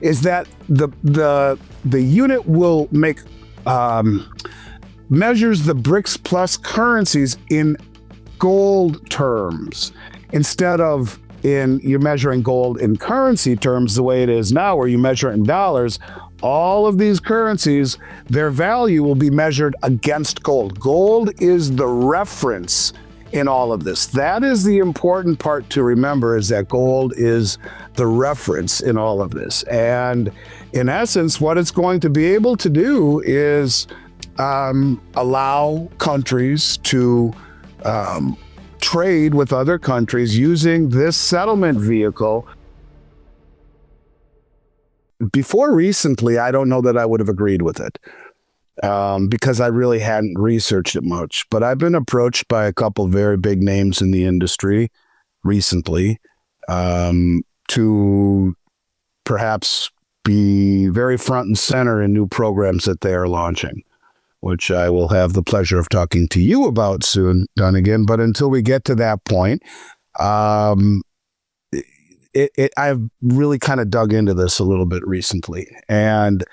is that the unit will make measures the BRICS plus currencies in gold terms instead of you're measuring gold in currency terms the way it is now, where you measure it in dollars. All of these currencies, their value will be measured against gold. Gold is the reference in all of this. That is the important part to remember, is that gold is the reference in all of this. And in essence, what it's going to be able to do is allow countries to trade with other countries using this settlement vehicle. Before recently, I don't know that I would have agreed with it because I really hadn't researched it much. But I've been approached by a couple of very big names in the industry recently to perhaps be very front and center in new programs that they are launching, which I will have the pleasure of talking to you about soon, Dunnigan. But until we get to that point, I've really kind of dug into this a little bit recently. And,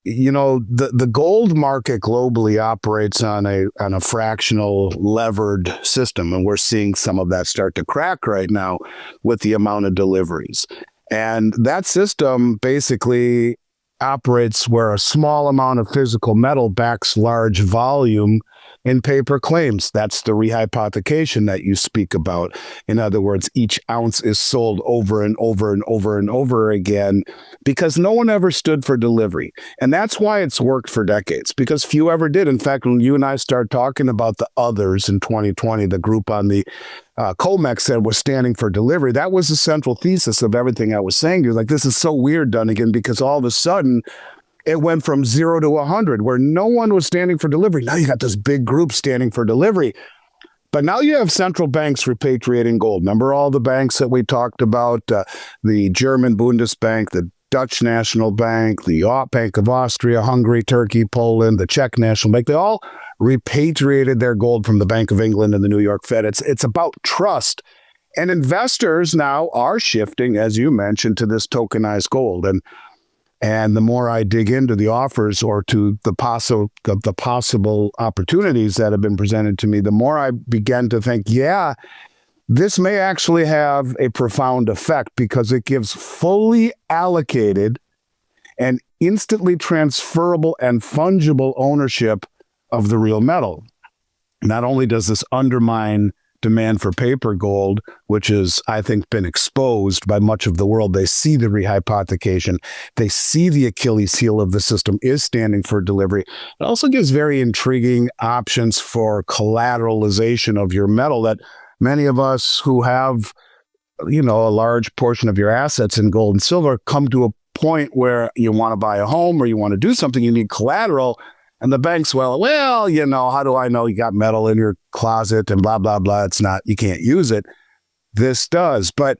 you know, the gold market globally operates on a fractional levered system. And we're seeing some of that start to crack right now with the amount of deliveries. And that system basically operates where a small amount of physical metal backs large volume in paper claims. That's the rehypothecation that you speak about. In other words, each ounce is sold over and over and over and over again because no one ever stood for delivery. And that's why it's worked for decades, because few ever did. In fact, when you and I started talking about the others in 2020, the group on the COMEX said was standing for delivery, that was the central thesis of everything I was saying. You're like, this is so weird, Dunnigan, because all of a sudden, it went from 0 to 100, where no one was standing for delivery. Now you got this big group standing for delivery. But now you have central banks repatriating gold. Remember all the banks that we talked about, the German Bundesbank, the Dutch National Bank, the Bank of Austria, Hungary, Turkey, Poland, the Czech National Bank. They all repatriated their gold from the Bank of England and the New York Fed. It's about trust. And investors now are shifting, as you mentioned, to this tokenized gold. And the more I dig into the offers or to the possible opportunities that have been presented to me, the more I begin to think, yeah, this may actually have a profound effect because it gives fully allocated and instantly transferable and fungible ownership of the real metal. Not only does this undermine demand for paper gold, which is, I think, been exposed by much of the world. They see the rehypothecation. They see the Achilles heel of the system is standing for delivery. It also gives very intriguing options for collateralization of your metal that many of us who have, you know, a large portion of your assets in gold and silver come to a point where you want to buy a home or you want to do something, you need collateral. And the banks, well, you know, how do I know you got metal in your closet and blah, blah, blah. It's not, you can't use it. This does. But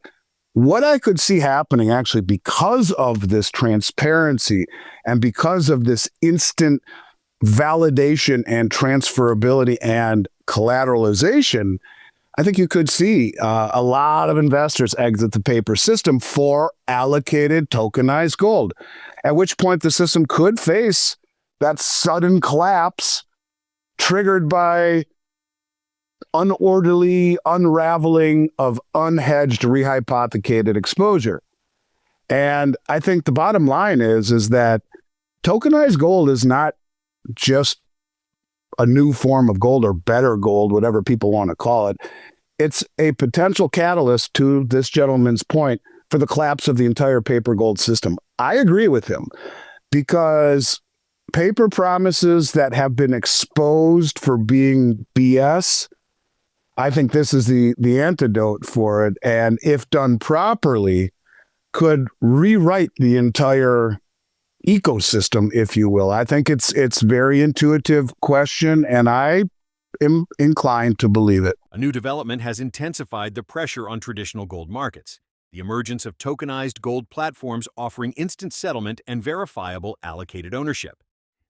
what I could see happening actually because of this transparency and because of this instant validation and transferability and collateralization, I think you could see a lot of investors exit the paper system for allocated tokenized gold, at which point the system could face that sudden collapse triggered by unorderly unraveling of unhedged rehypothecated exposure. And I think the bottom line is that tokenized gold is not just a new form of gold or better gold, whatever people want to call it. It's a potential catalyst, to this gentleman's point, for the collapse of the entire paper gold system. I agree with him because paper promises that have been exposed for being BS, I think this is the antidote for it. And if done properly, could rewrite the entire ecosystem, if you will. I think it's very intuitive question, and I am inclined to believe it. A new development has intensified the pressure on traditional gold markets. The emergence of tokenized gold platforms offering instant settlement and verifiable allocated ownership.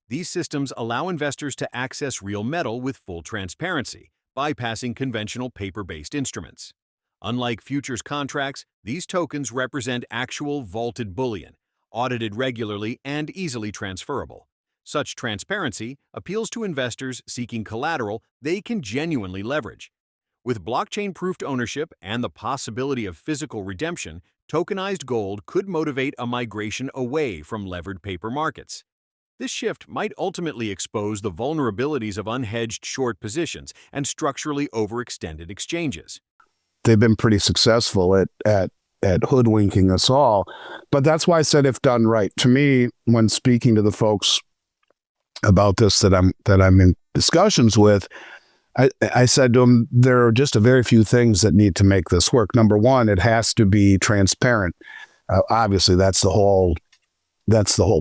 These systems allow investors to access real metal with full transparency, bypassing conventional paper-based instruments. Unlike futures contracts, these tokens represent actual vaulted bullion, audited regularly, and easily transferable. Such transparency appeals to investors seeking collateral they can genuinely leverage. With blockchain-proofed ownership and the possibility of physical redemption, tokenized gold could motivate a migration away from levered paper markets. This shift might ultimately expose the vulnerabilities of unhedged short positions and structurally overextended exchanges. They've been pretty successful at hoodwinking us all. But that's why I said if done right. To me, when speaking to the folks about this that I'm in discussions with, I said to them, there are just a very few things that need to make this work. Number one, it has to be transparent. Obviously, that's the whole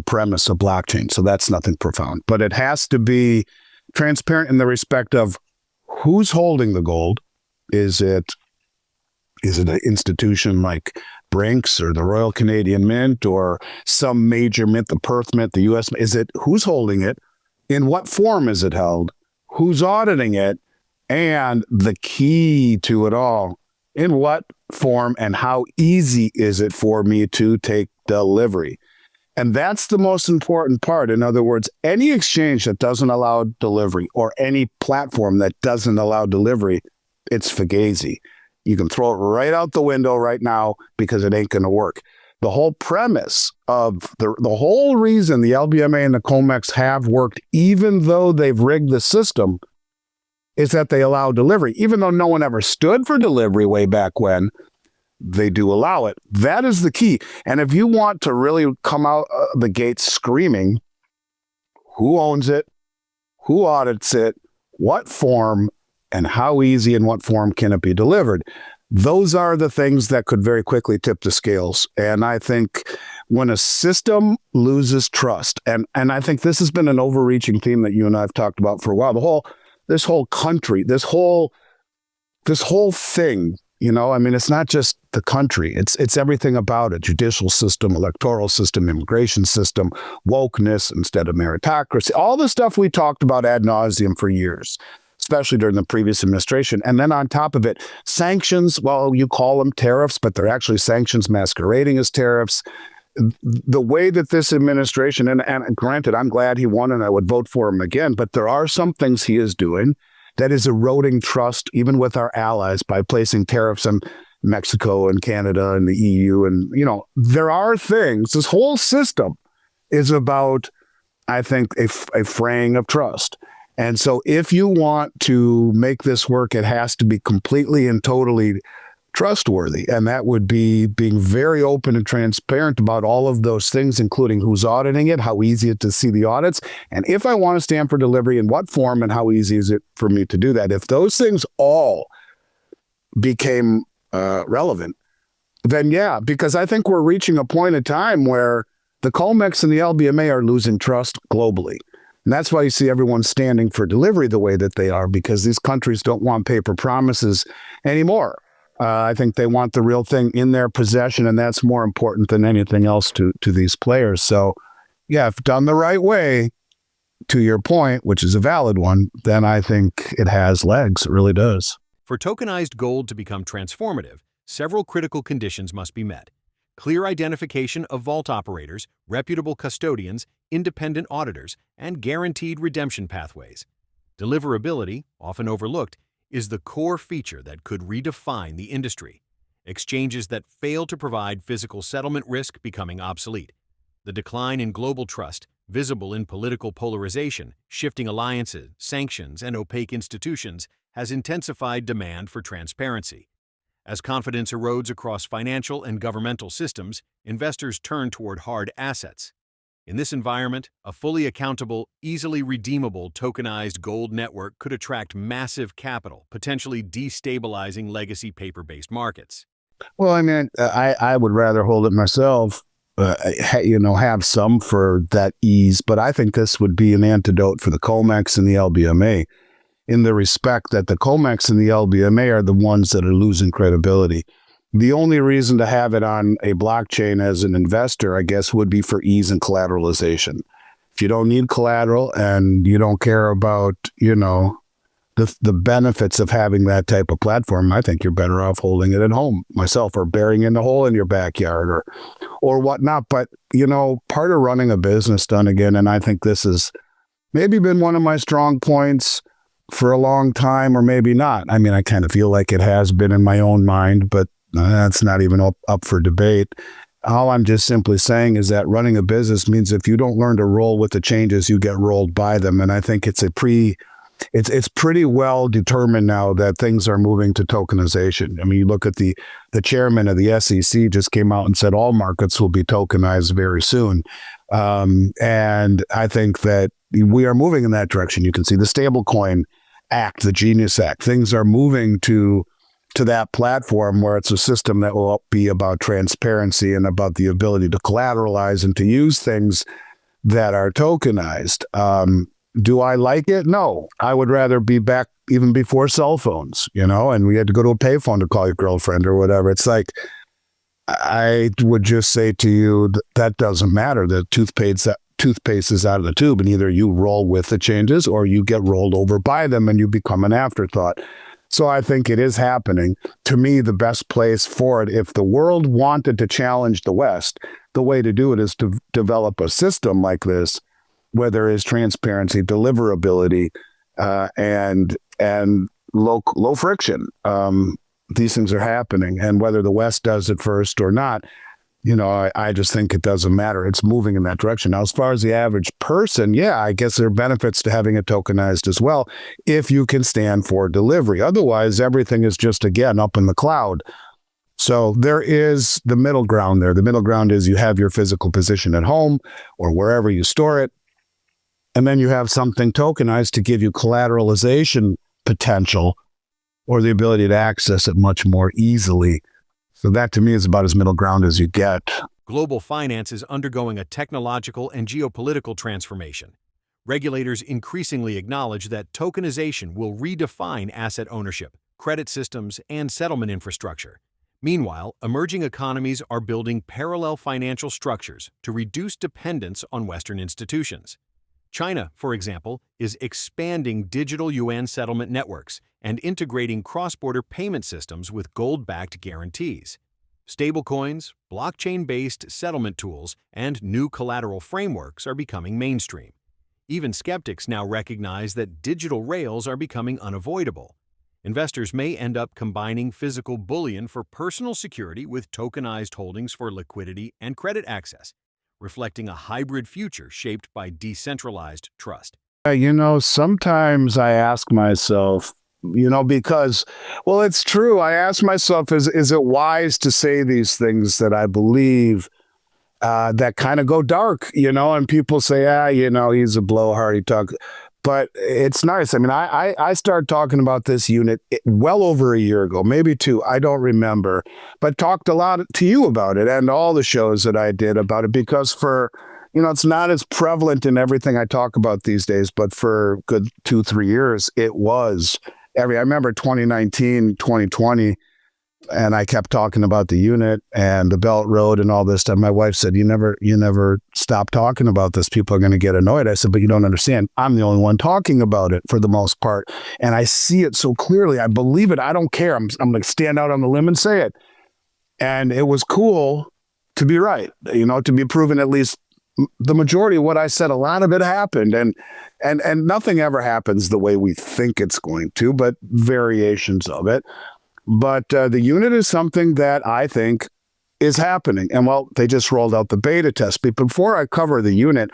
premise of blockchain. So that's nothing profound. But it has to be transparent in the respect of who's holding the gold. Is it an institution like BRICS or the Royal Canadian Mint or some major mint, the Perth Mint, the U.S. Is it who's holding it? In what form is it held? Who's auditing it? And the key to it all, in what form and how easy is it for me to take delivery? And that's the most important part. In other words, any exchange that doesn't allow delivery or any platform that doesn't allow delivery, it's fugazi. You can throw it right out the window right now because it ain't going to work. The whole premise of the whole reason the LBMA and the COMEX have worked, even though they've rigged the system, is that they allow delivery. Even though no one ever stood for delivery way back when, they do allow it. That is the key. And if you want to really come out the gates screaming, who owns it, who audits it, what form, and how easy and what form can it be delivered? Those are the things that could very quickly tip the scales. And I think when a system loses trust, and I think this has been an overreaching theme that you and I have talked about for a while, this whole country, this whole thing, I mean, it's not just the country, it's everything about it: judicial system, electoral system, immigration system, wokeness instead of meritocracy, all the stuff we talked about ad nauseum for years, especially during the previous administration. And then on top of it, sanctions, well, you call them tariffs, but they're actually sanctions masquerading as tariffs. The way that this administration, and granted, I'm glad he won and I would vote for him again, but there are some things he is doing that is eroding trust, even with our allies, by placing tariffs on Mexico and Canada and the EU. And, there are things, this whole system is about, I think, a fraying of trust. And so if you want to make this work, it has to be completely and totally trustworthy. And that would be being very open and transparent about all of those things, including who's auditing it, how easy it is to see the audits, and if I want to stand for delivery, in what form and how easy is it for me to do that. If those things all became relevant, then yeah, because I think we're reaching a point in time where the COMEX and the LBMA are losing trust globally. And that's why you see everyone standing for delivery the way that they are, because these countries don't want paper promises anymore. I think they want the real thing in their possession, and that's more important than anything else to these players. So, yeah, if done the right way, to your point, which is a valid one, then I think it has legs. It really does. For tokenized gold to become transformative, several critical conditions must be met. Clear identification of vault operators, reputable custodians, independent auditors, and guaranteed redemption pathways. Deliverability, often overlooked, is the core feature that could redefine the industry. Exchanges that fail to provide physical settlement risk becoming obsolete. The decline in global trust, visible in political polarization, shifting alliances, sanctions, and opaque institutions, has intensified demand for transparency. As confidence erodes across financial and governmental systems, investors turn toward hard assets. In this environment, a fully accountable, easily redeemable tokenized gold network could attract massive capital, potentially destabilizing legacy paper-based markets. Well, I mean, I would rather hold it myself, have some for that ease, but I think this would be an antidote for the COMEX and the LBMA, in the respect that the COMEX and the LBMA are the ones that are losing credibility. The only reason to have it on a blockchain as an investor, I guess, would be for ease and collateralization. If you don't need collateral and you don't care about, the benefits of having that type of platform, I think you're better off holding it at home myself, or burying in a hole in your backyard, or whatnot. But, part of running a business, done again, and I think this has maybe been one of my strong points for a long time, or maybe not. I mean, I kind of feel like it has been in my own mind, but that's not even up for debate. All I'm just simply saying is that running a business means if you don't learn to roll with the changes, you get rolled by them. And I think it's pretty well determined now that things are moving to tokenization. I mean, you look at the chairman of the SEC just came out and said all markets will be tokenized very soon. And I think that we are moving in that direction. You can see the Stablecoin Act, the Genius Act. Things are moving to that platform where it's a system that will be about transparency and about the ability to collateralize and to use things that are tokenized. Do I like it? No. I would rather be back even before cell phones, and we had to go to a payphone to call your girlfriend or whatever. It's like, I would just say to you that doesn't matter. The toothpaste is out of the tube, and either you roll with the changes or you get rolled over by them and you become an afterthought. So I think it is happening. To me, the best place for it, if the world wanted to challenge the West, the way to do it is to develop a system like this where there is transparency, deliverability, and low friction. These things are happening, and whether the West does it first or not, I just think it doesn't matter. It's moving in that direction. Now, as far as the average person, I guess there are benefits to having it tokenized as well, if you can stand for delivery. Otherwise, everything is just, again, up in the cloud. So there is the middle ground there. The middle ground is you have your physical position at home or wherever you store it, and then you have something tokenized to give you collateralization potential or the ability to access it much more easily. So that, to me, is about as middle ground as you get. Global finance is undergoing a technological and geopolitical transformation. Regulators increasingly acknowledge that tokenization will redefine asset ownership, credit systems, and settlement infrastructure. Meanwhile, emerging economies are building parallel financial structures to reduce dependence on Western institutions. China, for example, is expanding digital yuan settlement networks and integrating cross-border payment systems with gold-backed guarantees. Stablecoins, blockchain-based settlement tools, and new collateral frameworks are becoming mainstream. Even skeptics now recognize that digital rails are becoming unavoidable. Investors may end up combining physical bullion for personal security with tokenized holdings for liquidity and credit access, reflecting a hybrid future shaped by decentralized trust. Sometimes I ask myself, because, it's true. I ask myself, is it wise to say these things that I believe that kind of go dark, and people say, he's a blowhard, but it's nice. I mean, I started talking about this unit well over a year ago, maybe two, I don't remember, but talked a lot to you about it and all the shows that I did about it, because it's not as prevalent in everything I talk about these days, but for a good 2-3 years, it was. I remember 2019, 2020, and I kept talking about the unit and the Belt Road and all this stuff. My wife said, you never stop talking about this. People are going to get annoyed. I said, but you don't understand. I'm the only one talking about it for the most part. And I see it so clearly. I believe it. I don't care. I'm going to stand out on the limb and say it. And it was cool to be right, to be proven at least the majority of what I said. A lot of it happened, and nothing ever happens the way we think it's going to, but variations of it. But the unit is something that I think is happening. And they just rolled out the beta test. But before I cover the unit,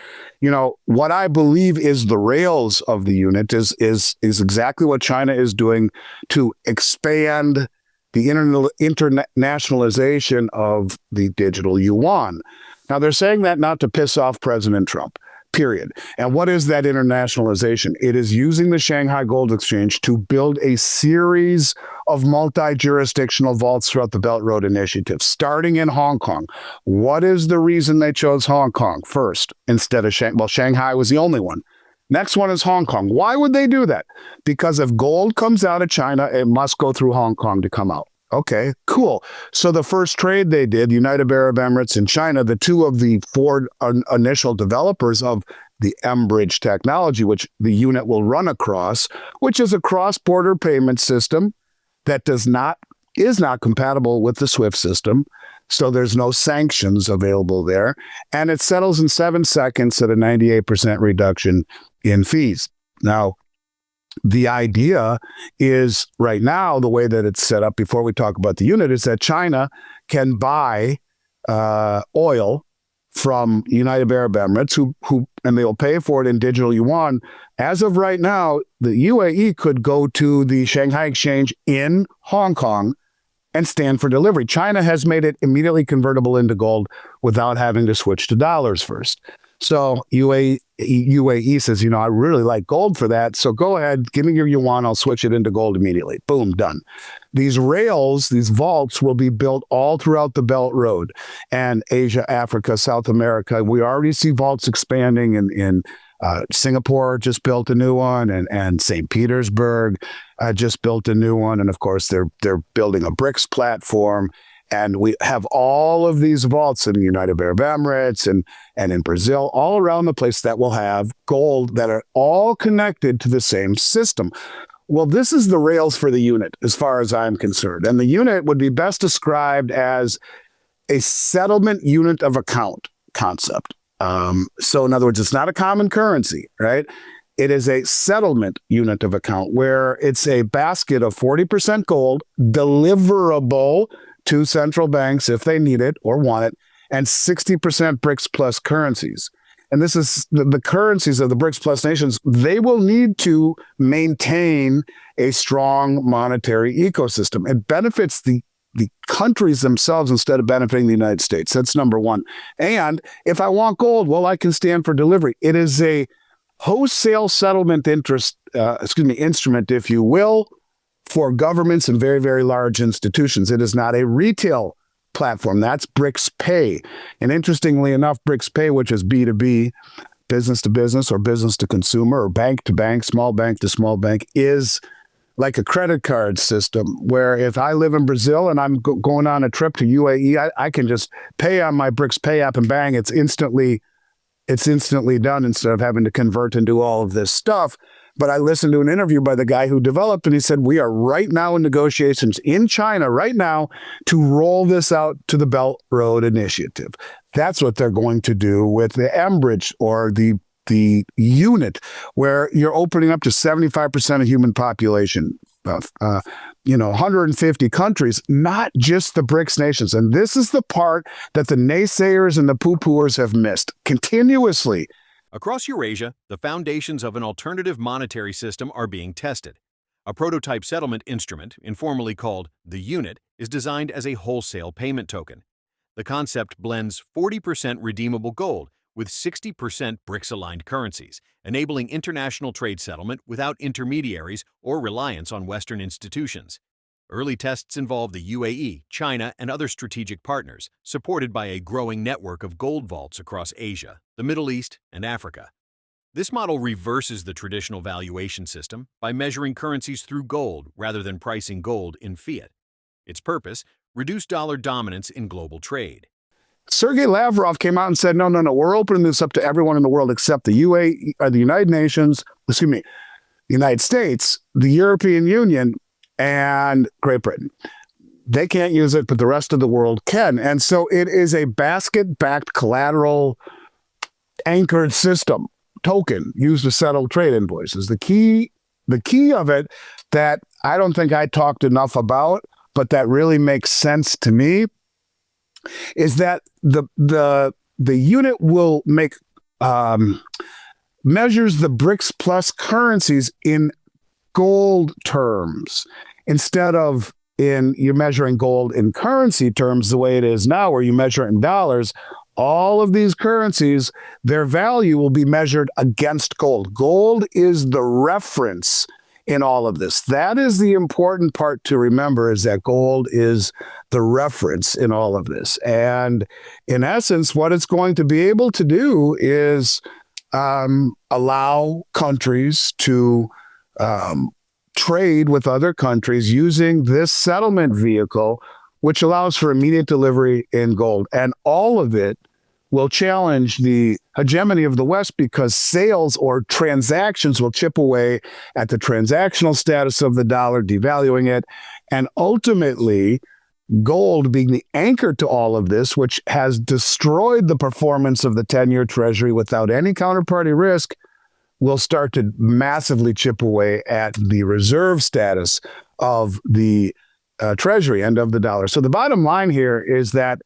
what I believe is the rails of the unit is exactly what China is doing to expand the internationalization of the digital yuan. Now, they're saying that not to piss off President Trump, period. And what is that internationalization? It is using the Shanghai Gold Exchange to build a series of multi-jurisdictional vaults throughout the Belt Road Initiative, starting in Hong Kong. What is the reason they chose Hong Kong first instead of Shanghai? Well, Shanghai was the only one. Next one is Hong Kong. Why would they do that? Because if gold comes out of China, it must go through Hong Kong to come out. Okay, cool. So the first trade they did, United Arab Emirates and China, the two of the four initial developers of the M-Bridge technology, which the unit will run across, which is a cross-border payment system that is not compatible with the SWIFT system. So there's no sanctions available there. And it settles in 7 seconds at a 98% reduction in fees. Now, the idea is right now, the way that it's set up before we talk about the unit is that China can buy oil from United Arab Emirates, and they'll pay for it in digital yuan. As of right now, the UAE could go to the Shanghai Exchange in Hong Kong and stand for delivery. China has made it immediately convertible into gold without having to switch to dollars first. So UAE says, I really like gold for that. So go ahead, give me your yuan. I'll switch it into gold immediately. Boom, done. These rails, these vaults will be built all throughout the Belt Road and Asia, Africa, South America. We already see vaults expanding in Singapore just built a new one, and St. Petersburg just built a new one. And of course, they're building a BRICS platform. And we have all of these vaults in the United Arab Emirates and in Brazil, all around the place that will have gold that are all connected to the same system. Well, this is the rails for the unit, as far as I'm concerned. And the unit would be best described as a settlement unit of account concept. So in other words, it's not a common currency, right? It is a settlement unit of account where it's a basket of 40% gold, deliverable to central banks if they need it or want it, and 60% BRICS plus currencies. And this is the currencies of the BRICS plus nations. They will need to maintain a strong monetary ecosystem. It benefits the countries themselves instead of benefiting the United States. That's number one. And if I want gold, well, I can stand for delivery. It is a wholesale settlement instrument, if you will, for governments and very, very large institutions. It is not a retail platform. That's BRICS Pay. And interestingly enough, BRICS Pay, which is B2B, business to business or business to consumer or bank to bank, small bank to small bank, is like a credit card system where if I live in Brazil and I'm going on a trip to UAE, I can just pay on my BRICS Pay app and bang, it's instantly done instead of having to convert and do all of this stuff. But I listened to an interview by the guy who developed, and he said, we are right now in negotiations in China right now to roll this out to the Belt Road Initiative. That's what they're going to do with the M-Bridge or the unit, where you're opening up to 75% of human population, 150 countries, not just the BRICS nations. And this is the part that the naysayers and the poo-pooers have missed continuously. Across Eurasia, the foundations of an alternative monetary system are being tested. A prototype settlement instrument, informally called the unit, is designed as a wholesale payment token. The concept blends 40% redeemable gold with 60% BRICS-aligned currencies, enabling international trade settlement without intermediaries or reliance on Western institutions. Early tests involve the UAE, China, and other strategic partners, supported by a growing network of gold vaults across Asia, the Middle East, and Africa. This model reverses the traditional valuation system by measuring currencies through gold rather than pricing gold in fiat. Its purpose: reduce dollar dominance in global trade. Sergei Lavrov came out and said, no, we're opening this up to everyone in the world except the UAE, the United States, the European Union, and Great Britain. They can't use it, but the rest of the world can. And so it is a basket-backed collateral anchored system, token, used to settle trade invoices. The key of it that I don't think I talked enough about, but that really makes sense to me, is that the unit will make measures the BRICS plus currencies in gold terms instead of you're measuring gold in currency terms the way it is now, where you measure it in dollars. All of these currencies, their value will be measured against gold. Gold is the reference in all of this. That is the important part to remember, is that gold is the reference in all of this. And in essence, what it's going to be able to do is allow countries to trade with other countries using this settlement vehicle, which allows for immediate delivery in gold. And all of it will challenge the hegemony of the West because sales or transactions will chip away at the transactional status of the dollar, devaluing it. And ultimately, gold being the anchor to all of this, which has destroyed the performance of the 10-year Treasury without any counterparty risk, will start to massively chip away at the reserve status of the Treasury and of the dollar. So the bottom line here is that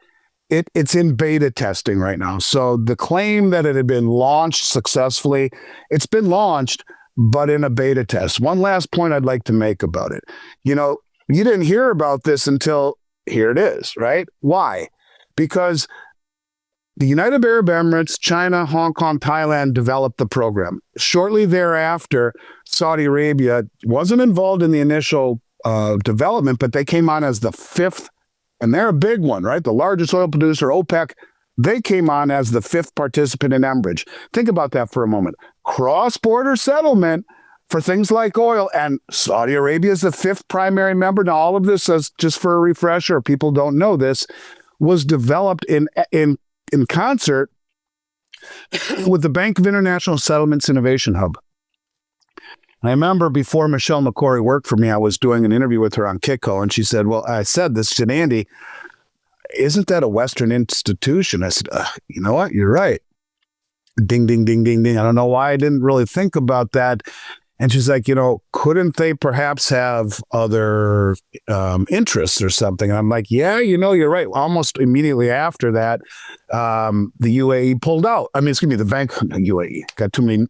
it's in beta testing right now. So the claim that it had been launched successfully, it's been launched, but in a beta test. One last point I'd like to make about it. You didn't hear about this until here it is, right? Why? Because the United Arab Emirates, China, Hong Kong, Thailand developed the program. Shortly thereafter, Saudi Arabia wasn't involved in the initial development, but they came on as the fifth, and they're a big one, right? The largest oil producer, OPEC, they came on as the fifth participant in Enbridge. Think about that for a moment. Cross-border settlement for things like oil, and Saudi Arabia is the fifth primary member. Now, all of this, is just for a refresher, people don't know this, was developed in concert with the Bank of International Settlements Innovation Hub. I remember before Michelle McCory worked for me, I was doing an interview with her on Kiko, and she said, well, I said this to Andy, isn't that a Western institution? I said, you know what? You're right. Ding, ding, ding, ding, ding. I don't know why I didn't really think about that. And she's like, couldn't they perhaps have other interests or something? And I'm like, yeah, you're right. Almost immediately after that, the UAE pulled out. The Bank UAE. Got too many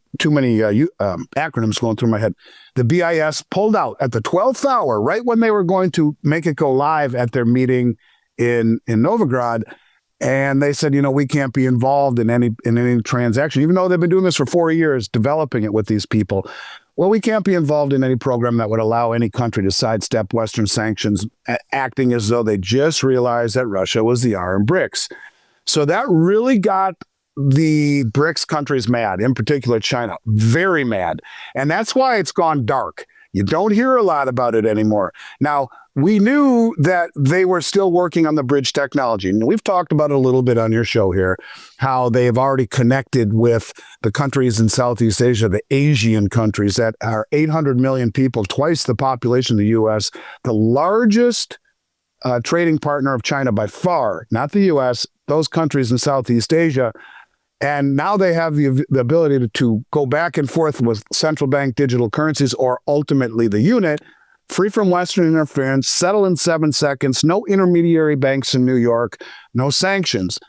acronyms going through my head. The BIS pulled out at the 12th hour, right when they were going to make it go live at their meeting in Novigrad. And they said, we can't be involved in any transaction, even though they've been doing this for 4 years, developing it with these people. Well, we can't be involved in any program that would allow any country to sidestep Western sanctions, acting as though they just realized that Russia was the R in BRICS. So that really got the BRICS countries mad, in particular China, very mad. And that's why it's gone dark. You don't hear a lot about it anymore. Now, we knew that they were still working on the bridge technology. And we've talked about it a little bit on your show here, how they've already connected with the countries in Southeast Asia, the Asian countries that are 800 million people, twice the population of the U.S., the largest trading partner of China by far, not the U.S., those countries in Southeast Asia. And now they have the ability to go back and forth with central bank digital currencies, or ultimately the unit, free from Western interference, settle in 7 seconds, no intermediary banks in New York, no sanctions.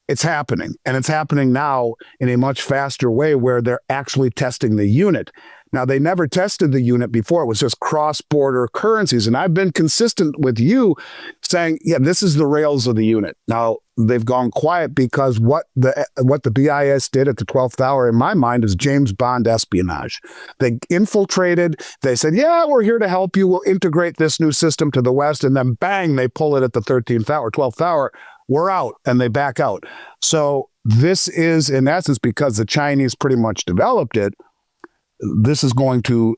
It's happening. And it's happening now in a much faster way where they're actually testing the unit. Now, they never tested the unit before. It was just cross-border currencies. And I've been consistent with you saying, yeah, this is the rails of the unit. Now, they've gone quiet because what the BIS did at the 12th hour, in my mind, is James Bond espionage. They infiltrated. They said, yeah, we're here to help you. We'll integrate this new system to the West. And then bang, they pull it at the 13th hour, 12th hour. We're out. And they back out. So this is, in essence, because the Chinese pretty much developed it, this is going to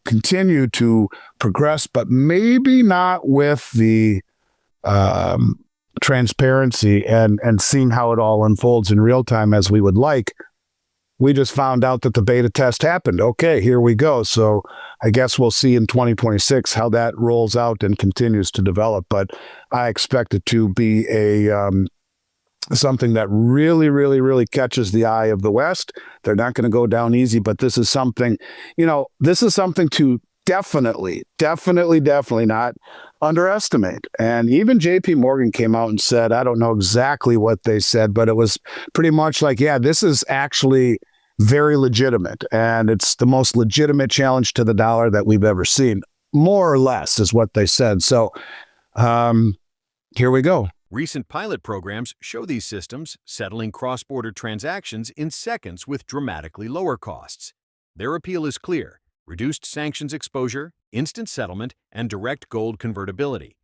continue to progress, but maybe not with the transparency and seeing how it all unfolds in real time as we would like. We just found out that the beta test happened. Okay, here we go. So I guess we'll see in 2026 how that rolls out and continues to develop. But I expect it to be something that really, really, really catches the eye of the West. They're not going to go down easy, but this is something, to definitely not underestimate. And even JP Morgan came out and said, I don't know exactly what they said, but it was pretty much like, yeah, this is actually very legitimate. And it's the most legitimate challenge to the dollar that we've ever seen, more or less is what they said. So here we go. Recent pilot programs show these systems settling cross-border transactions in seconds with dramatically lower costs. Their appeal is clear: reduced sanctions exposure, instant settlement, and direct gold convertibility.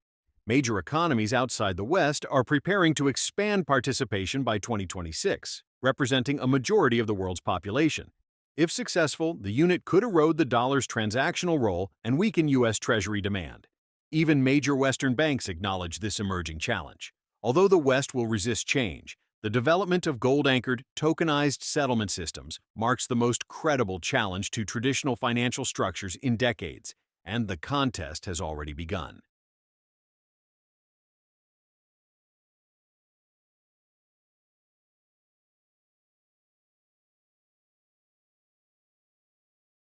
Major economies outside the West are preparing to expand participation by 2026, representing a majority of the world's population. If successful, the unit could erode the dollar's transactional role and weaken U.S. Treasury demand. Even major Western banks acknowledge this emerging challenge. Although the West will resist change, The development of gold-anchored, tokenized settlement systems marks the most credible challenge to traditional financial structures in decades, and the contest has already begun.